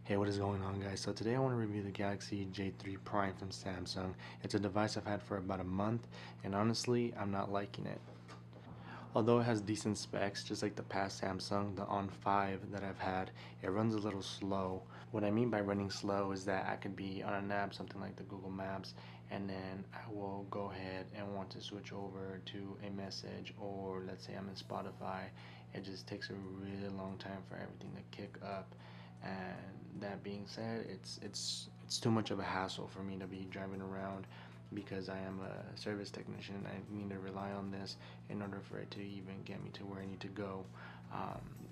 Hey, what is going on, guys? So today I want to review the Galaxy J3 Prime from Samsung. It's a device I've had for about a month, and honestly, I'm not liking it. Although it has decent specs, just like the past Samsung, the On 5 that I've had, it runs a little slow. What I mean by running slow is that I could be on an app, something like the Google Maps, and then I will go ahead and want to switch over to a message, or let's say I'm in Spotify. It just takes a really long time for everything to kick up. And that being said, it's too much of a hassle for me to be driving around because I am a service technician. I need to rely on this in order for it to even get me to where I need to go.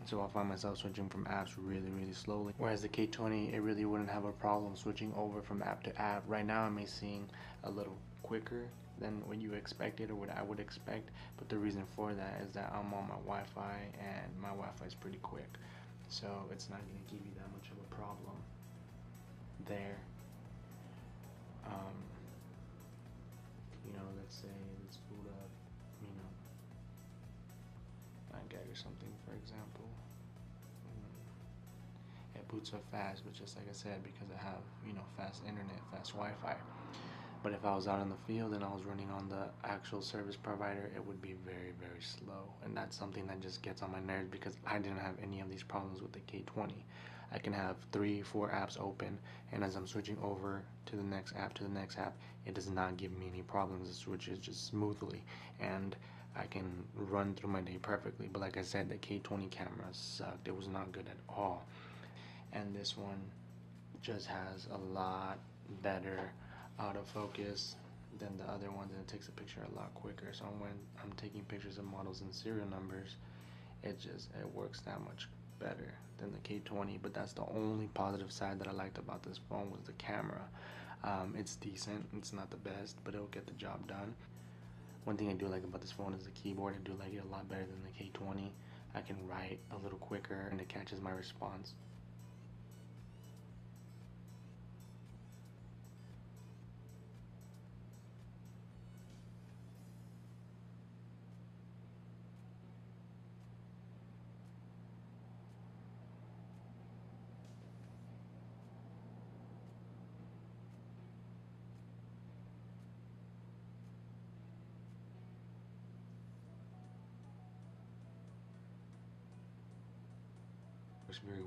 So I'll find myself switching from apps really slowly. Whereas the K20, it really wouldn't have a problem switching over from app to app. Right now I'm seeing a little quicker than what you expected or what I would expect, but the reason for that is that I'm on my Wi-Fi and my Wi-Fi is pretty quick, so it's not going to give you that much of a problem there. Um, let's say let's boot up, you know, 9gag or something, for example. It boots up fast, but just like I said, because I have, fast internet, fast Wi-Fi. But if I was out in the field and I was running on the actual service provider, it would be very slow. And that's something that just gets on my nerves because I didn't have any of these problems with the K20. I can have 3-4 apps open, and as I'm switching over to the next app, it does not give me any problems. It switches just smoothly, and I can run through my day perfectly. But like I said, the K20 camera sucked. It was not good at all. And this one just has a lot better autofocus than the other ones, and it takes a picture a lot quicker. So when I'm taking pictures of models and serial numbers, it works that much better than the K20. But that's the only positive side that I liked about this phone was the camera. It's decent. It's not the best, but it'll get the job done. One thing I do like about this phone is the keyboard. I do like it a lot better than the K20. I can write a little quicker and it catches my response. Works very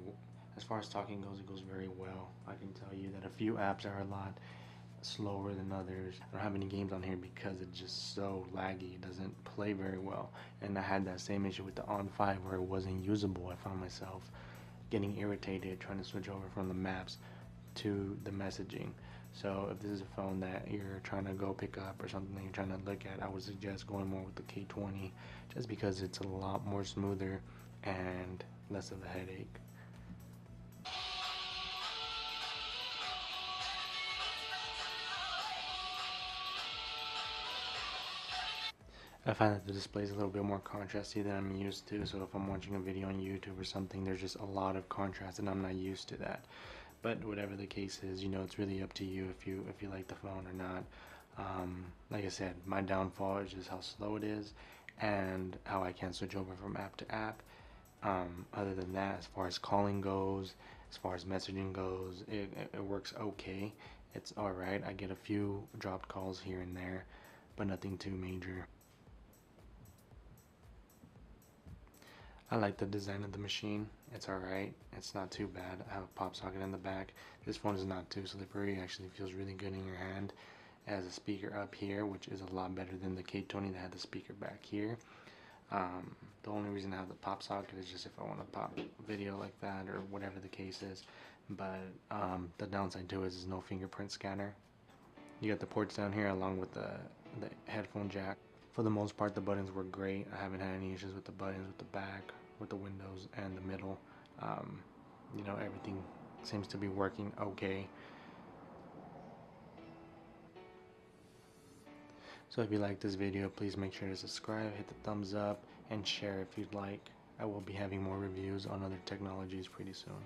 as far as talking goes, it goes very well. I can tell you that a few apps are a lot slower than others. I don't have any games on here because it's just so laggy. It doesn't play very well. And I had that same issue with the On 5 where it wasn't usable. I found myself getting irritated trying to switch over from the maps to the messaging. So if this is a phone that you're trying to go pick up or something that you're trying to look at, I would suggest going more with the K20 just because it's a lot more smoother and less of a headache. I find that the display is a little bit more contrasty than I'm used to, so if I'm watching a video on YouTube or something, there's just a lot of contrast and I'm not used to that. But whatever the case is, it's really up to you if you like the phone or not. Like I said, my downfall is just how slow it is and how I can't switch over from app to app. Other than that, as far as calling goes, as far as messaging goes, it works okay. It's alright. I get a few dropped calls here and there, but nothing too major. I like the design of the machine. It's alright. It's not too bad. I have a pop socket in the back. This phone is not too slippery. It actually feels really good in your hand. It has a speaker up here, which is a lot better than the K20 that had the speaker back here. The only reason I have the pop socket is just if I want to pop video like that or whatever the case is. But the downside to it is no fingerprint scanner. You got the ports down here along with the headphone jack. For the most part, the buttons were great. I haven't had any issues with the buttons, with the back, with the windows, and the middle. Everything seems to be working okay. So if you like this video, please make sure to subscribe, hit the thumbs up, and share if you'd like. I will be having more reviews on other technologies pretty soon.